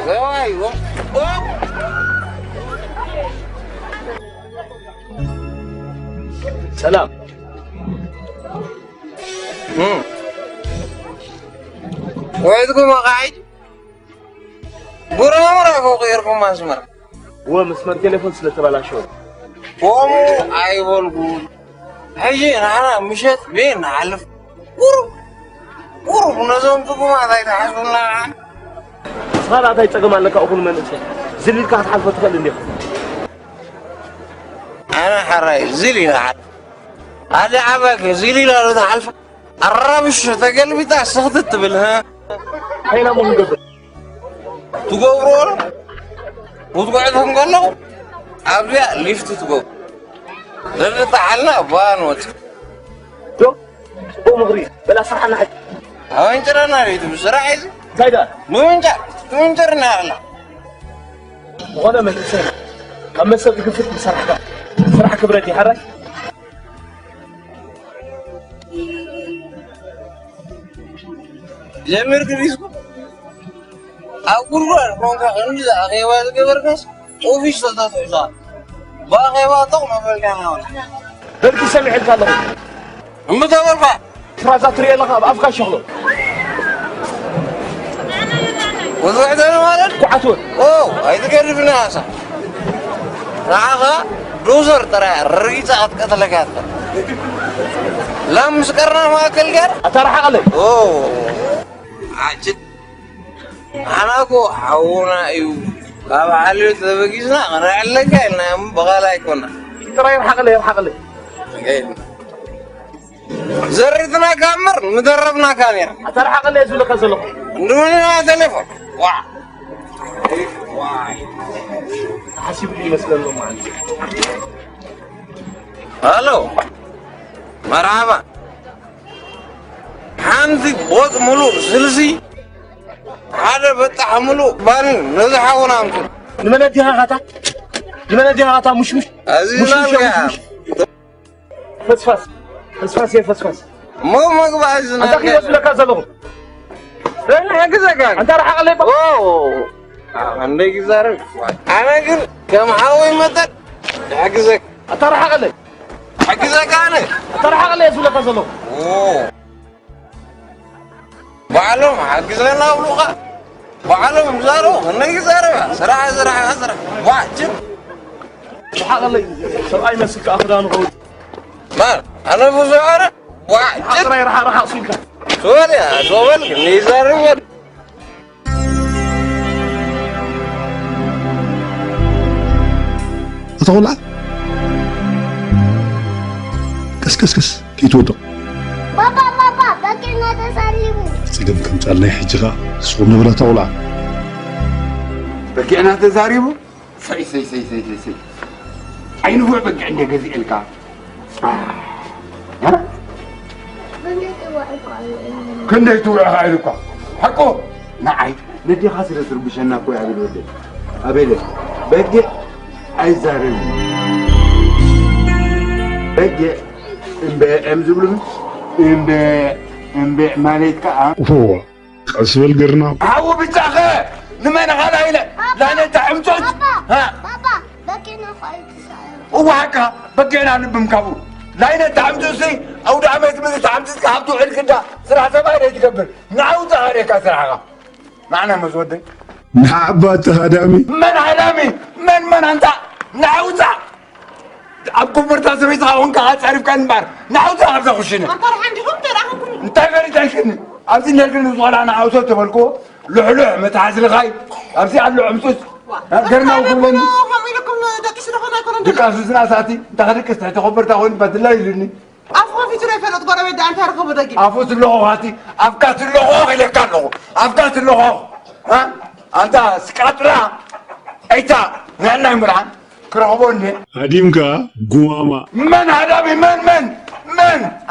ايوه سلام وعدكم قاعد برامركم غيركم مسمر هو مسمر تليفون سلتبلاشو قوموا ايوه القول حجي انا مشيت بين علف قرب نظمتكم هذا يتحسبنا صار هذا يتقم لك اقول من انت زليلك هتحلف تخل اني انا حراي زليل هذا عبك زليل لو تحلف الربش تقلبي تاع سخطت بالها هينا مو قبل تقورون وتقعدهم قالوا ابيع ليفت تقول لان تعالنا بانوت تو هو مغري بلا صح انا حد هو انت انا ريت بسرعه عايز كذا مو انت لا وانا من الانسان اما سوي كفت بصراحه كبرتي حرك جمير كريسكو اقول له كونك عندي اخيوات كبركس وفيش صدات عصا باخيوات ما بالكان درت سمع لك الله متوفى فرازات ريال لك افكار شغله وضعت انا مالك كعتون اوه هاي تقرب ناسا راغا دوزر ترى الرقيصة اتقتلك هذا لا مسكرنا ما اكل قر اترى علي اوه عجد انا اكو حونا ايو بابا علي تبقيسنا انا علق لنا بغالا يكون ترى يرحق لي زرتنا كامر مدربنا كان يا اترى حق لي يزول كزلو ندمنا تليفون حسيب لي مثلا لو ما عندي الو مرحبا عندك بوق ملو سلسي هذا بتحملوا بان نزحونا انتم لمن اديها غاتا مش ازينا فسفاس يا فسفاس مو مقبازنا انت كيف يزول كزلو لا هكذا كان انت راح علي اوه عندك زارك انا قلت كم حاوي متى هكذا انت راح علي هكذا كان انت راح علي يزول كزلو اوه بعلم هكذا نابلغه بعلم زارو هنك زارو سرعه واجب راح علي سو اي مسك اخران غود ما انا بزعره واجب راح اصيبك سؤال نيزارو أطول كس كي تودو بابا بكينا تسلموا سيدم كم تعلني حجرة سوم نبلا طولع بكينا تزاريبو سي عينه هو بقى عندي جزء الكا ها كنا يتوعها عليكم حقو نعي ندي خاسر تربشنا كوي على الولد أبدا بقى أيزاريبو بقى امزبلو امبي مالك هو أسفل قرنا هو بتاخه لما انا غلا الى لا انت عمتك ها بابا بكينا خايف هو هكا بقينا نبمكابو لا انت عمتك او دعمت من تعمتك حبتو عليك انت صراحه ما يتكبر نعوت عليك صراحه معنا مزودي نعبات هدامي من علامي من انت نعوت ابكم مرتاسبي صاون كات عارف كان بار نعوت ابدا خشنا ما طرح عندهم تراهم انت غير تاكلني ابزي نلقى نزول انا عاوزه تبلكو لعلع متعز الغاي ابزي على عمسوس قرنا وكلنا هم لكم دكيس رخنا يكونوا دكاسنا ساتي تخرك استخبر تاون بدلا يلني عفوا في ترى فلت قرا بدا انت رخوا بدقي عفوت اللغه هاتي افكات اللغه اللي كانوا افكات اللغه ها انت سكاتلا ايتا نحن عمران كرهبوني هديمكا قواما من هذا من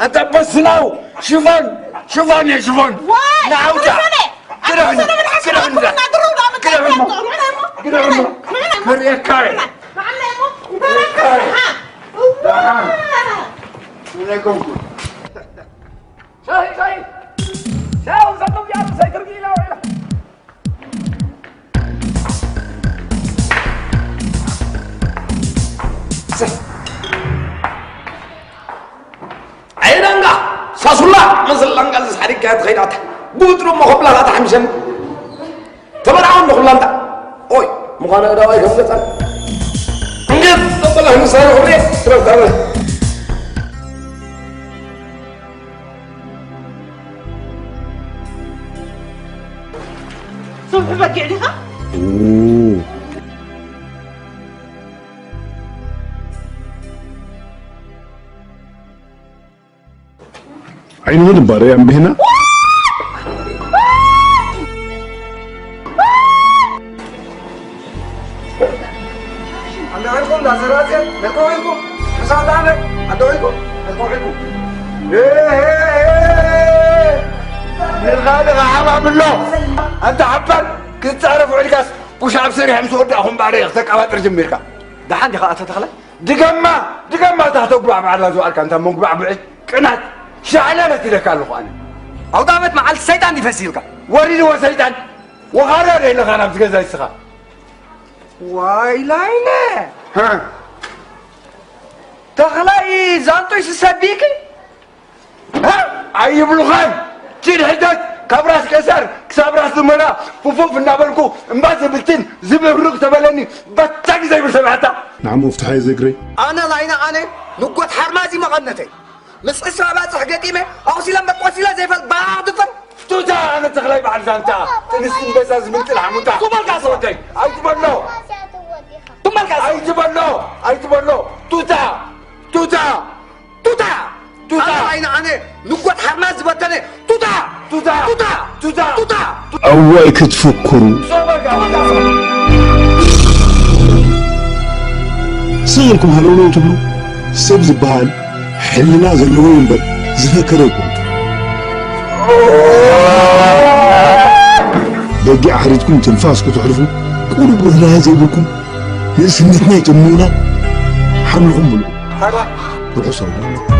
انت بس ناو شوفان يا شوفان نعوجة كده كاري مثل لنقل حريق كانت خيرات بوترو مخبلا لا تحمشن تبرعون مخبلا انت اوي مخانا دواي كم انجز تطلع نصير حريه تروح تعمل صبح بقي عليها اوه عين وين باري عم بهنا عندكم لازرات لكم مساعدة عندكم الغالي عم بالله انت عبد كنت تعرف عليكاس وش عم سريع مسود اخون بعد يختك اواتر جميرك ده عندي خاطر تخلى دقما تحت اقبع مع الله سؤالك انت مقبع بعيد قنات شعلانه لك قالوا انا او دامت مع الشيطان دي فسيلك وريني وسيطان وغرر اللي غنم تجزا يسخا واي لاينه ها تخلي زانتو يسبيكي ها عيب لغان تشيل حدث كبراس كسر كسابراس زمنا فوفوف النابلكو امباز بلتين زبرق تبلني بتاك زي بسمعتا نعم مفتاحي زي انا لاينا انا نقوت حرمازي مغنتي مس اسمع باصح قديمه او سي لما قوسيلا زي بعض فن توتا انا تخلي بعد زانتا تنسين بزاز من تلعموتا تمالك صوتي اي تبلو تمالك اي تبلو توتا انا لاينا انا نقوت حرماز بتني توتا أواي كتفكروا سيركم هلونو تبلو سبز بحال حلنا زلوين بل زفكركم بقي أحرجكم تنفاسكم تحرفوا قولوا بغلا زيبكم يسنتنا يتمونا حملهم بلو روحوا صلوا